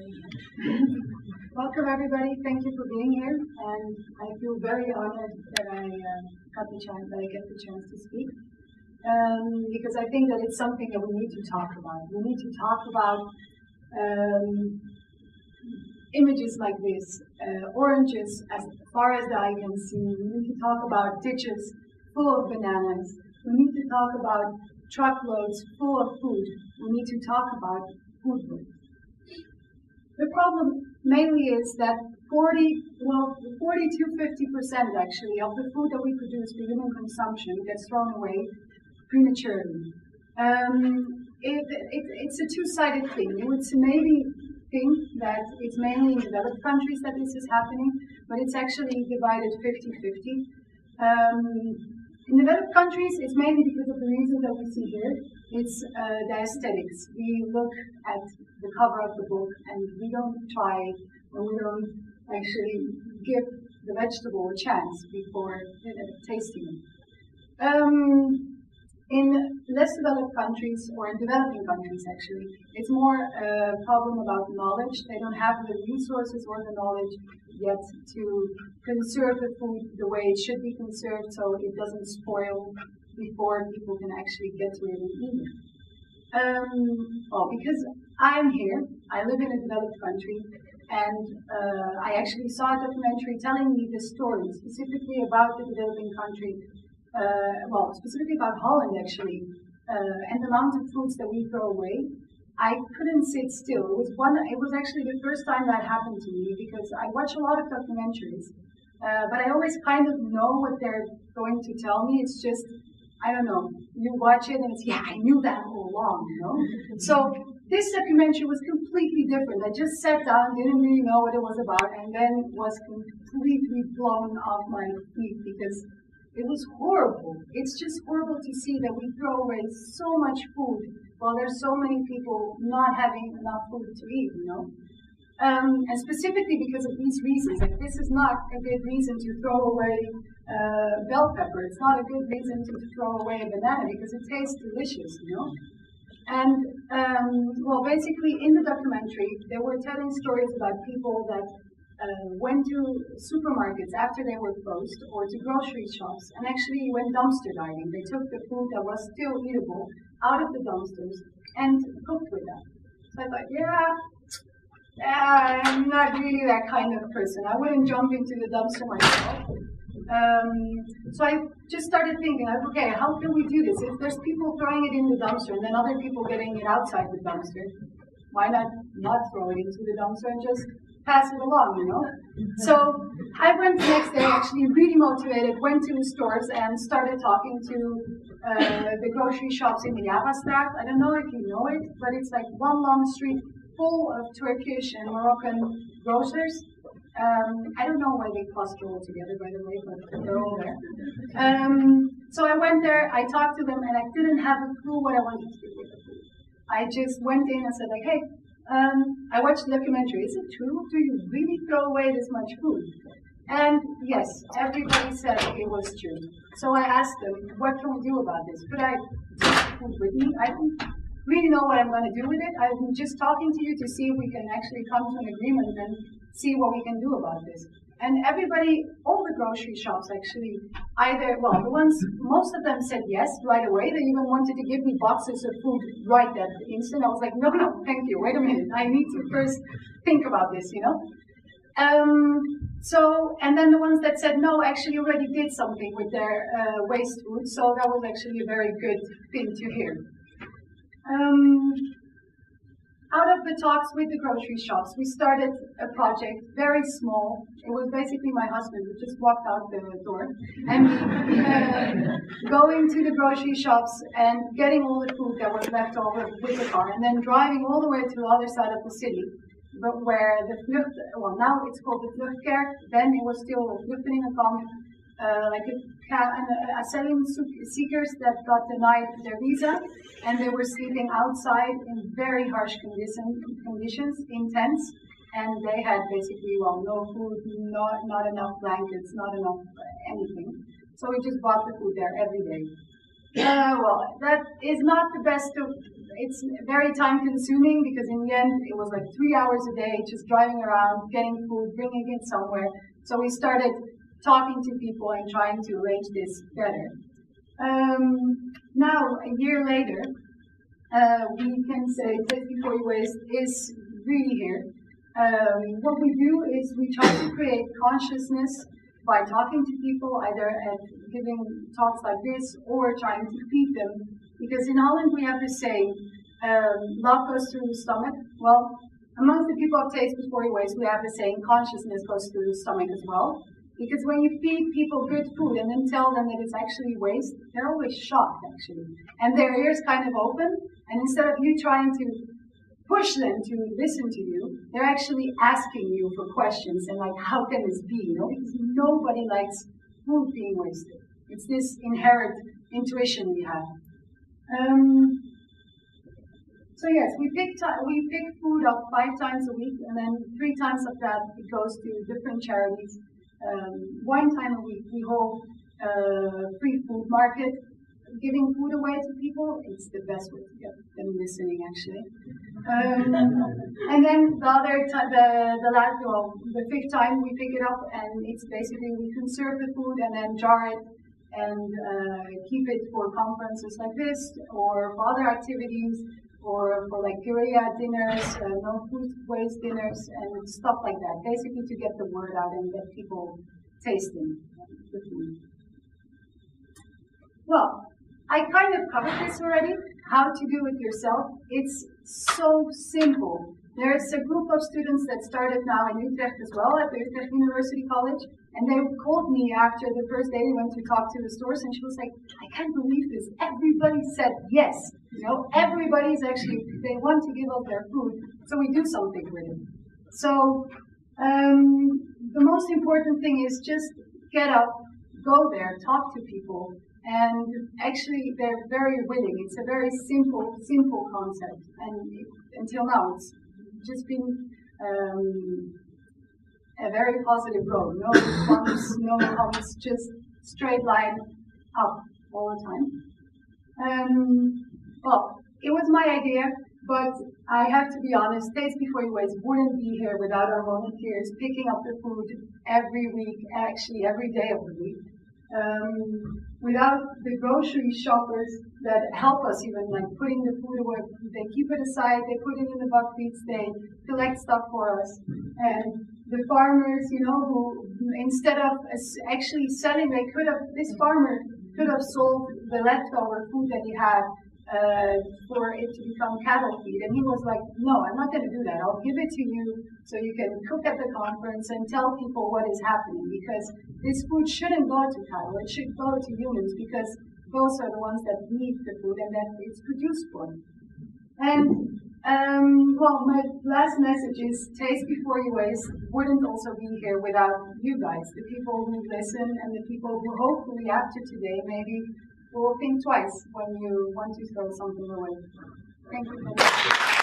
Welcome everybody. Thank you for being here, and I feel very honored that I get the chance to speak, because I think that it's something that we need to talk about. We need to talk about images like this, oranges as far as the eye can see. We need to talk about ditches full of bananas. We need to talk about truckloads full of food. We need to talk about food waste. The problem mainly is that 40 to 50% actually of the food that we produce for human consumption gets thrown away prematurely. It's a two-sided thing. You would maybe think that it's mainly in developed countries that this is happening, but it's actually divided 50-50. In developed countries, it's mainly because of the reasons that we see here. It's the aesthetics. We look at the cover of the book and we don't try, or we don't actually give the vegetable a chance before tasting it. In less developed countries, or in developing countries actually, it's more a problem about knowledge. They don't have the resources or the knowledge yet to conserve the food the way it should be conserved so it doesn't spoil before people can actually get to it and eat it. Because I'm here, I live in a developed country, and I actually saw a documentary telling me the story specifically about the developing country, specifically about Holland actually, and the amount of foods that we throw away. I couldn't sit still. It was actually the first time that happened to me, because I watch a lot of documentaries, but I always kind of know what they're going to tell me. It's just, I don't know, you watch it and it's, yeah, I knew that all along, you know? So this documentary was completely different. I just sat down, didn't really know what it was about, and then was completely blown off my feet because it was horrible. It's just horrible to see that we throw away so much food while there's so many people not having enough food to eat, you know? And specifically because of these reasons. Like, this is not a good reason to throw away bell pepper. It's not a good reason to throw away a banana because it tastes delicious, you know? And, basically in the documentary, they were telling stories about people that went to supermarkets after they were closed, or to grocery shops, and actually went dumpster diving. They took the food that was still eatable out of the dumpsters and cooked with that. So I thought, I'm not really that kind of person. I wouldn't jump into the dumpster myself. So I just started thinking, like, okay, how can we do this? If there's people throwing it in the dumpster and then other people getting it outside the dumpster, why not throw it into the dumpster and just pass it along, you know? So I went the next day, actually really motivated, went to the stores and started talking to the grocery shops in the Javastraat. I don't know if you know it, but it's like one long street full of Turkish and Moroccan grocers. I don't know why they cluster all together, by the way, but they're all there. So I went there, I talked to them, and I didn't have a clue what I wanted to do with the food. I just went in and said, like, hey, I watched the documentary. Is it true? Do you really throw away this much food? And yes, everybody said it was true. So I asked them, what can we do about this? Could I take food with me? I don't really know what I'm going to do with it. I'm just talking to you to see if we can actually come to an agreement and see what we can do about this. And everybody, all the grocery shops actually, most of them said yes right away. They even wanted to give me boxes of food right that instant. I was like, no, thank you. Wait a minute. I need to first think about this, you know? And then the ones that said no actually already did something with their waste food. So that was actually a very good thing to hear. Out of the talks with the grocery shops, we started a project, very small. It was basically my husband who just walked out the door and going to the grocery shops and getting all the food that was left over with the car, and then driving all the way to the other side of the city, but where the now it's called the Vluchtkerk, then it was still a Vluchtelingenkamp, like asylum seekers that got denied their visa, and they were sleeping outside in very harsh conditions, in tents, and they had basically, no food, not enough blankets, not enough anything. So we just bought the food there every day. Well, that is not the best of, it's very time consuming because in the end it was like 3 hours a day just driving around, getting food, bringing it somewhere. So we started talking to people and trying to arrange this better. Now, a year later, we can say Taste Before You Waste is really here. What we do is we try to create consciousness by talking to people, either at giving talks like this or trying to feed them. Because in Holland we have the saying, love goes through the stomach. Well, amongst the people of Taste Before You Waste, we have the saying consciousness goes through the stomach as well. Because when you feed people good food and then tell them that it's actually waste, they're always shocked, actually. And their ears kind of open, and instead of you trying to push them to listen to you, they're actually asking you for questions and like, how can this be? You know, because nobody likes food being wasted. It's this inherent intuition we have. So yes, we pick food up 5 times a week, and then 3 times of that it goes to different charities. 1 time a week we hold free food market, giving food away to people. It's the best way to get them listening, actually. And then the 5th time we pick it up, and it's basically we conserve the food and then jar it and keep it for conferences like this, or for other activities, or for like guerrilla dinners, no food waste dinners, and stuff like that. Basically to get the word out and get people tasting the food. Well, I kind of covered this already, how to do it yourself. It's so simple. There's a group of students that started now in Utrecht as well, at the Utrecht University College, and they called me after the first day we went to talk to the stores, and she was like, I can't believe this. Everybody said yes. You know, everybody's actually, they want to give up their food, so we do something with it. So, the most important thing is just get up, go there, talk to people, and actually they're very willing. It's a very simple concept, and until now it's just been a very positive road. No bumps, no humps, just straight line up all the time. Well, it was my idea, but I have to be honest, Taste Before You Waste wouldn't be here without our volunteers picking up the food every week, actually every day of the week. Without the grocery shoppers that help us even, like putting the food away, they keep it aside, they put it in the buckets, they collect stuff for us. And the farmers, you know, who instead of actually selling, this farmer could have sold the leftover food that he had for it to become cattle feed. And he was like, no, I'm not going to do that. I'll give it to you so you can cook at the conference and tell people what is happening, because this food shouldn't go to cattle. It should go to humans, because those are the ones that need the food and that it's produced for. And well, my last message is Taste Before You Waste wouldn't also be here without you guys, the people who listen and the people who hopefully after today maybe will think twice when you want to throw something away. Thank you.